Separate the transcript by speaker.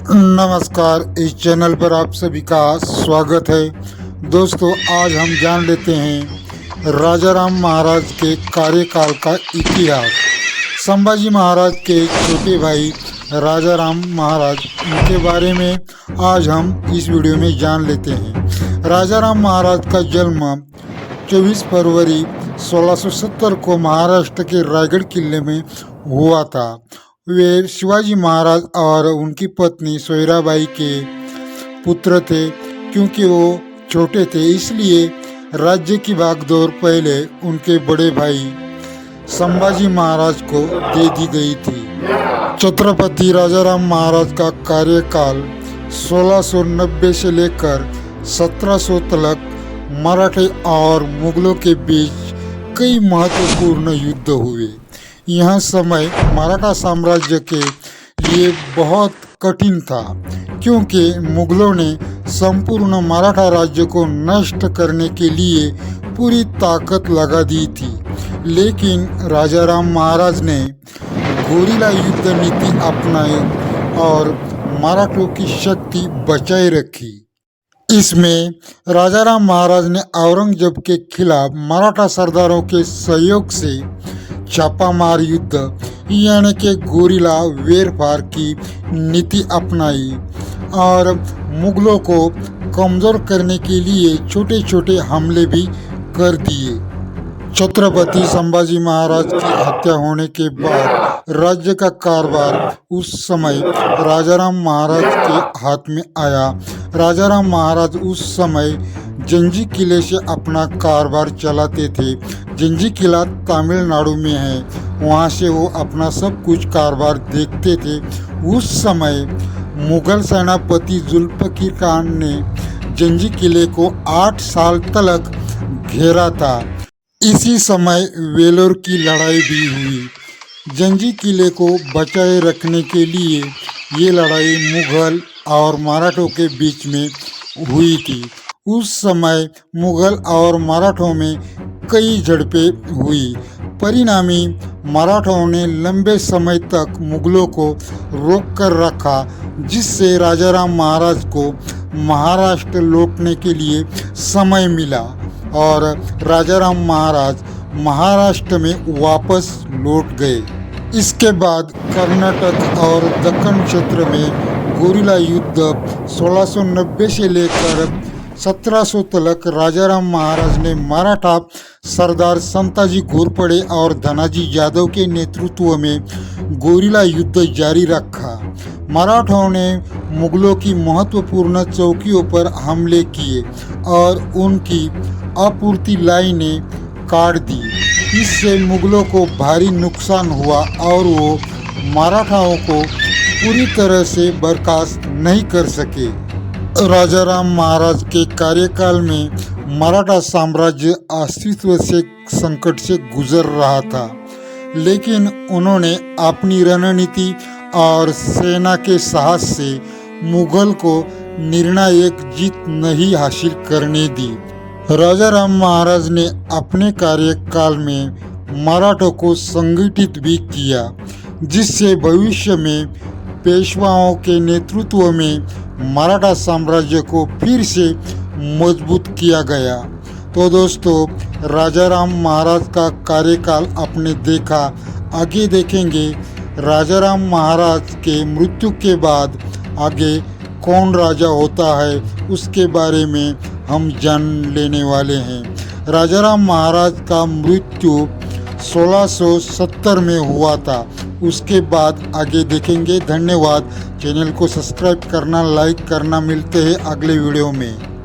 Speaker 1: नमस्कार, इस चैनल पर आप सभी का स्वागत है। दोस्तों, आज हम जान लेते हैं राजा राम महाराज के कार्यकाल का इतिहास। संभाजी महाराज के छोटे भाई राजा राम महाराज, उनके बारे में आज हम इस वीडियो में जान लेते हैं। राजा राम महाराज का जन्म 24 फरवरी 1670 को महाराष्ट्र के रायगढ़ किले में हुआ था। वे शिवाजी महाराज और उनकी पत्नी सोयराबाई के पुत्र थे। क्योंकि वो छोटे थे, इसलिए राज्य की भागदौड़ पहले उनके बड़े भाई संभाजी महाराज को दे दी गई थी। छत्रपति राजाराम महाराज का कार्यकाल 1690 से लेकर 1700 तक मराठे और मुगलों के बीच कई महत्वपूर्ण युद्ध हुए। यह समय मराठा साम्राज्य के लिए बहुत कठिन था, क्योंकि मुगलों ने संपूर्ण मराठा राज्य को नष्ट करने के लिए पूरी ताकत लगा दी थी। लेकिन राजाराम महाराज ने गोरिल्ला युद्ध नीति अपनाई और मराठों की शक्ति बचाए रखी। इसमें राजाराम महाराज ने औरंगजेब के खिलाफ मराठा सरदारों के सहयोग से छापामार युद्ध यानी कि गोरिल्ला वेरफार की नीति अपनाई और मुगलों को कमजोर करने के लिए छोटे छोटे हमले भी कर दिए। छत्रपति संभाजी महाराज की हत्या होने के बाद राज्य का कारभार उस समय राजाराम महाराज के हाथ में आया। राजाराम महाराज उस समय जंजी किले से अपना कारभार चलाते थे। जंजी किला तमिलनाडु में है, वहाँ से वो अपना सब कुछ कारभार देखते थे। उस समय मुगल सेनापति जुल्फिकार खान ने जंजी किले को 8 साल तक घेरा था। इसी समय वेलोर की लड़ाई भी हुई। जंजी किले को बचाए रखने के लिए ये लड़ाई मुगल और मराठों के बीच में हुई थी। उस समय मुगल और मराठों में कई झड़पें हुई। परिणामी मराठों ने लंबे समय तक मुगलों को रोक कर रखा, जिससे राजाराम महाराज को महाराष्ट्र लौटने के लिए समय मिला और राजाराम महाराज महाराष्ट्र में वापस लौट गए। इसके बाद कर्नाटक और दक्कन क्षेत्र में गोरिल्ला युद्ध 1690 से लेकर 1700 तक राजाराम महाराज ने मराठा सरदार संताजी घोरपड़े और धनाजी यादव के नेतृत्व में गोरिल्ला युद्ध जारी रखा। मराठों ने मुगलों की महत्वपूर्ण चौकियों पर हमले किए और उनकी आपूर्ति लाइनें काट दी। इससे मुगलों को भारी नुकसान हुआ और वो मराठाओं को पूरी तरह से बर्खास्त नहीं कर सके। राजाराम महाराज के कार्यकाल में मराठा साम्राज्य अस्तित्व से संकट से गुजर रहा था, लेकिन उन्होंने अपनी रणनीति और सेना के साहस से मुगल को निर्णायक जीत नहीं हासिल करने दी। राजाराम महाराज ने अपने कार्यकाल में मराठों को संगठित भी किया, जिससे भविष्य में पेशवाओं के नेतृत्व में मराठा साम्राज्य को फिर से मजबूत किया गया। तो दोस्तों, राजाराम महाराज का कार्यकाल आपने देखा। आगे देखेंगे राजाराम महाराज के मृत्यु के बाद आगे कौन राजा होता है, उसके बारे में हम जान लेने वाले हैं। राजाराम महाराज का मृत्यु 1670 में हुआ था। उसके बाद आगे देखेंगे। धन्यवाद। चैनल को सब्सक्राइब करना, लाइक करना। मिलते हैं अगले वीडियो में।